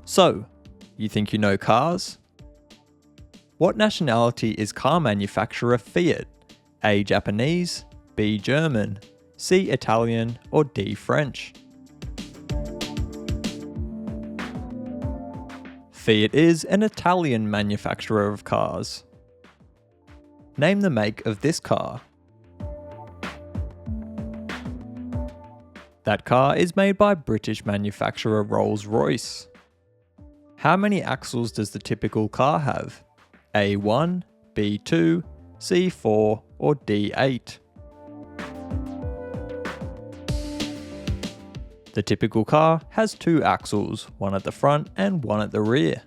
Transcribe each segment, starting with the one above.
So, you think you know cars? What nationality is car manufacturer Fiat? A. Japanese, B. German, C. Italian, or D. French? Fiat is an Italian manufacturer of cars. Name the make of this car. That car is made by British manufacturer Rolls-Royce. How many axles does the typical car have? A1, B2, C4, or D8? The typical car has 2 axles, one at the front and one at the rear.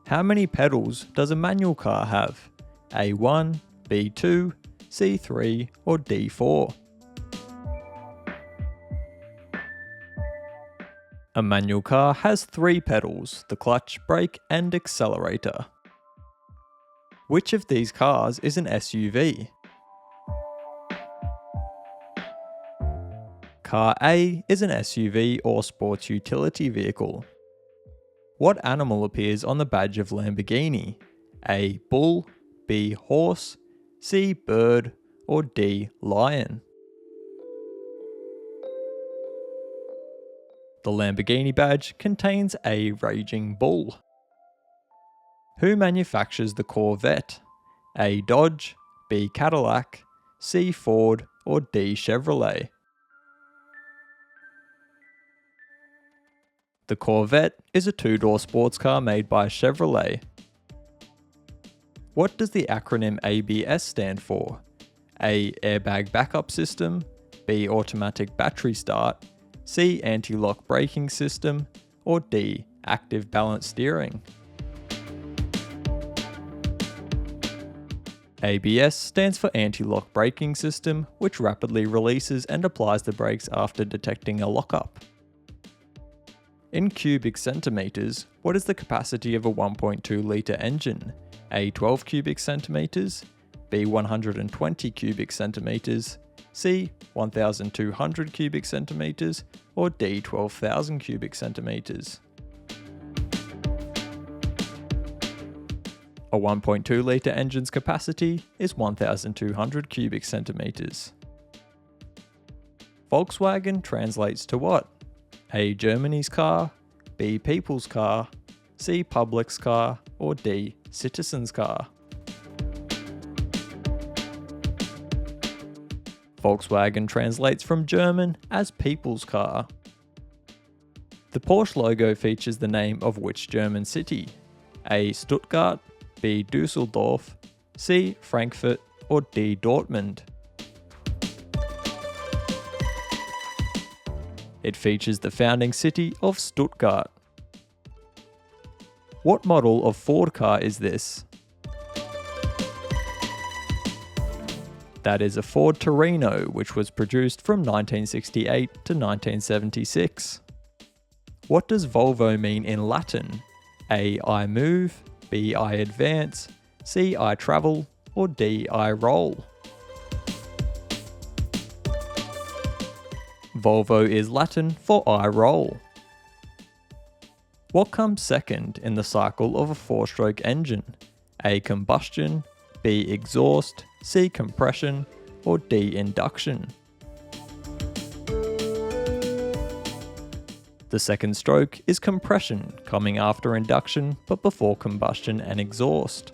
How many pedals does a manual car have? A1, B2, C3, or D4? A manual car has 3 pedals, the clutch, brake, and accelerator. Which of these cars is an SUV? Car A is an SUV or sports utility vehicle. What animal appears on the badge of Lamborghini? A. Bull, B. Horse, C. Bird, or D. Lion? The Lamborghini badge contains a raging bull. Who manufactures the Corvette? A. Dodge, B. Cadillac, C. Ford, or D. Chevrolet? The Corvette is a 2-door sports car made by Chevrolet. What does the acronym ABS stand for? A. Airbag backup system, B. Automatic battery start, C. Anti-lock braking system, or D. Active balance steering? ABS stands for anti-lock braking system, which rapidly releases and applies the brakes after detecting a lockup. In cubic centimeters, what is the capacity of a 1.2 litre engine? A. 12 cubic centimeters, B. 120 cubic centimeters, C. 1,200 cubic centimeters, or D. 12,000 cubic centimeters? A 1.2 litre engine's capacity is 1,200 cubic centimeters. Volkswagen translates to what? A. Germany's car, B. People's car, C. Public's car, or D. Citizen's car? Volkswagen translates from German as people's car. The Porsche logo features the name of which German city? A. Stuttgart, B. Dusseldorf, C. Frankfurt, or D. Dortmund? It features the founding city of Stuttgart. What model of Ford car is this? That is a Ford Torino, which was produced from 1968 to 1976. What does Volvo mean in Latin? A. I move, B. I advance, C. I travel, or D. I roll? Volvo is Latin for I roll. What comes second in the cycle of a 4-stroke engine? A. Combustion, B. Exhaust, C. Compression, or D. Induction? The second stroke is compression, coming after induction but before combustion and exhaust.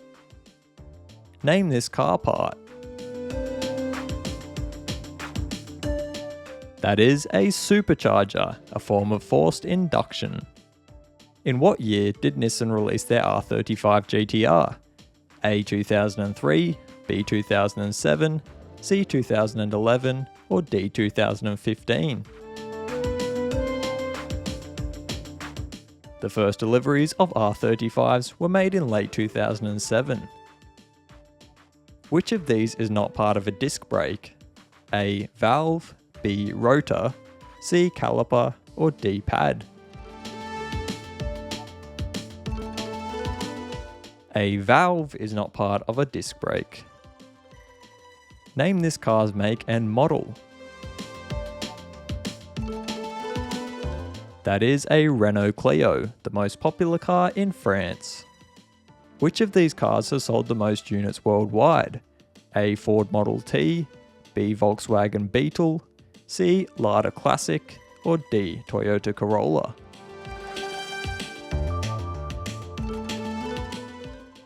Name this car part. That is a supercharger, a form of forced induction. In what year did Nissan release their R35 GTR? A. 2003, B. 2007, C. 2011, or D. 2015? The first deliveries of R35s were made in late 2007. Which of these is not part of a disc brake? A. Valve, B. Rotor, C. Caliper, or D. Pad? A valve is not part of a disc brake. Name this car's make and model. That is a Renault Clio, the most popular car in France. Which of these cars has sold the most units worldwide? A. Ford Model T, B. Volkswagen Beetle, C. Lada Classic, or D. Toyota Corolla?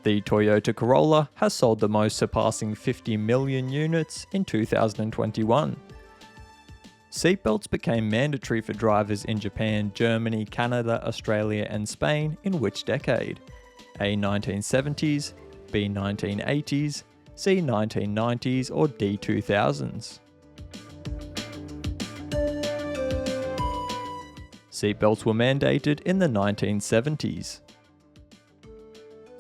The Toyota Corolla has sold the most, surpassing 50 million units in 2021. Seatbelts became mandatory for drivers in Japan, Germany, Canada, Australia, and Spain in which decade? A. 1970s, B. 1980s, C. 1990s, or D. 2000s? Seatbelts were mandated in the 1970s.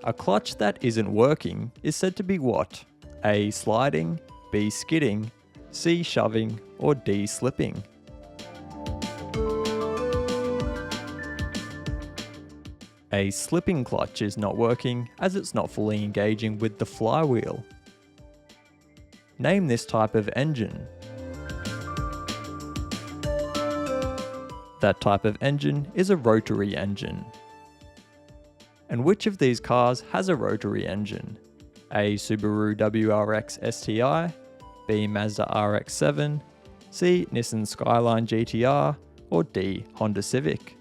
A clutch that isn't working is said to be what? A. Sliding, B. Skidding, C. Shoving, or D. Slipping? A slipping clutch is not working as it's not fully engaging with the flywheel. Name this type of engine. That type of engine is a rotary engine. And which of these cars has a rotary engine? A. Subaru WRX STI, B. Mazda RX-7, C. Nissan Skyline GTR, or D. Honda Civic?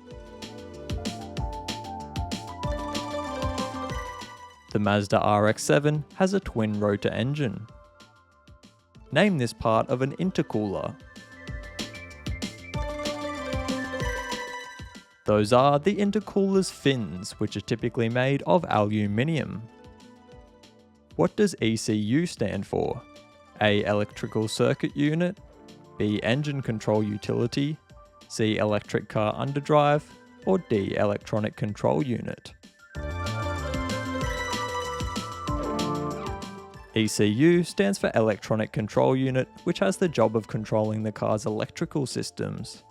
The Mazda RX-7 has a twin rotor engine. Name this part of an intercooler. Those are the intercooler's fins, which are typically made of aluminium. What does ECU stand for? A. Electrical Circuit Unit, B. Engine Control Utility, C. Electric Car Underdrive, or D. Electronic Control Unit? ECU stands for Electronic Control Unit, which has the job of controlling the car's electrical systems.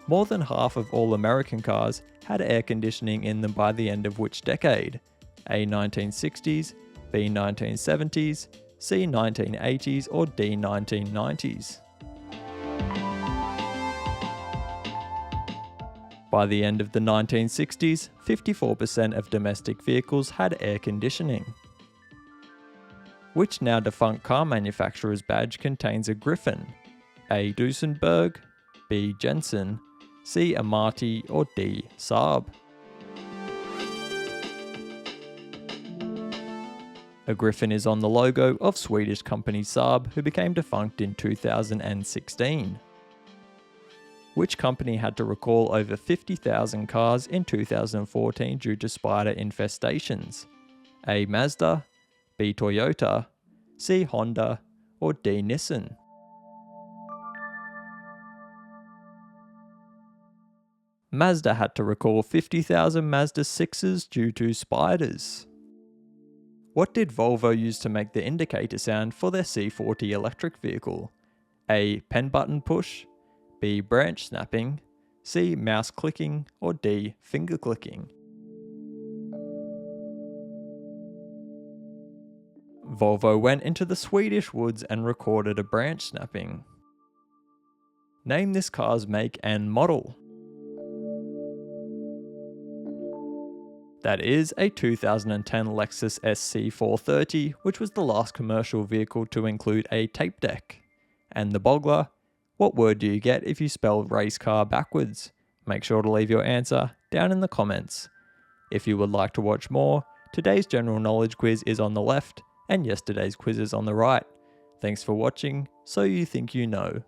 More than half of all American cars had air conditioning in them by the end of which decade? A. 1960s, B. 1970s, C. 1980s, or D. 1990s? By the end of the 1960s, 54% of domestic vehicles had air conditioning. Which now defunct car manufacturer's badge contains a griffin? A. Duesenberg, B. Jensen, C. Amati, or D. Saab? A griffin is on the logo of Swedish company Saab, who became defunct in 2016. Which company had to recall over 50,000 cars in 2014 due to spider infestations? A. Mazda, B. Toyota, C. Honda, or D. Nissan? Mazda had to recall 50,000 Mazda 6s due to spiders. What did Volvo use to make the indicator sound for their C40 electric vehicle? A. Pen button push, B. Branch snapping, C. Mouse clicking, or D. Finger clicking? Volvo went into the Swedish woods and recorded a branch snapping. Name this car's make and model. That is a 2010 Lexus SC430, which was the last commercial vehicle to include a tape deck. And the boggler, what word do you get if you spell race car backwards? Make sure to leave your answer down in the comments. If you would like to watch more, today's general knowledge quiz is on the left and yesterday's quiz is on the right. Thanks for watching, So You Think You Know.